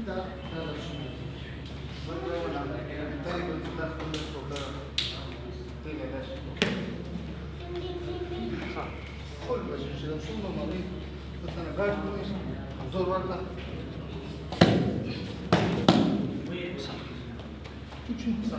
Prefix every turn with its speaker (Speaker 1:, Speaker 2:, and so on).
Speaker 1: da düşünüyorsun. Very good. That's the thing like that. Full position. Solo mali. Tutana guard koyuş. Zor var da. Üçün kısa.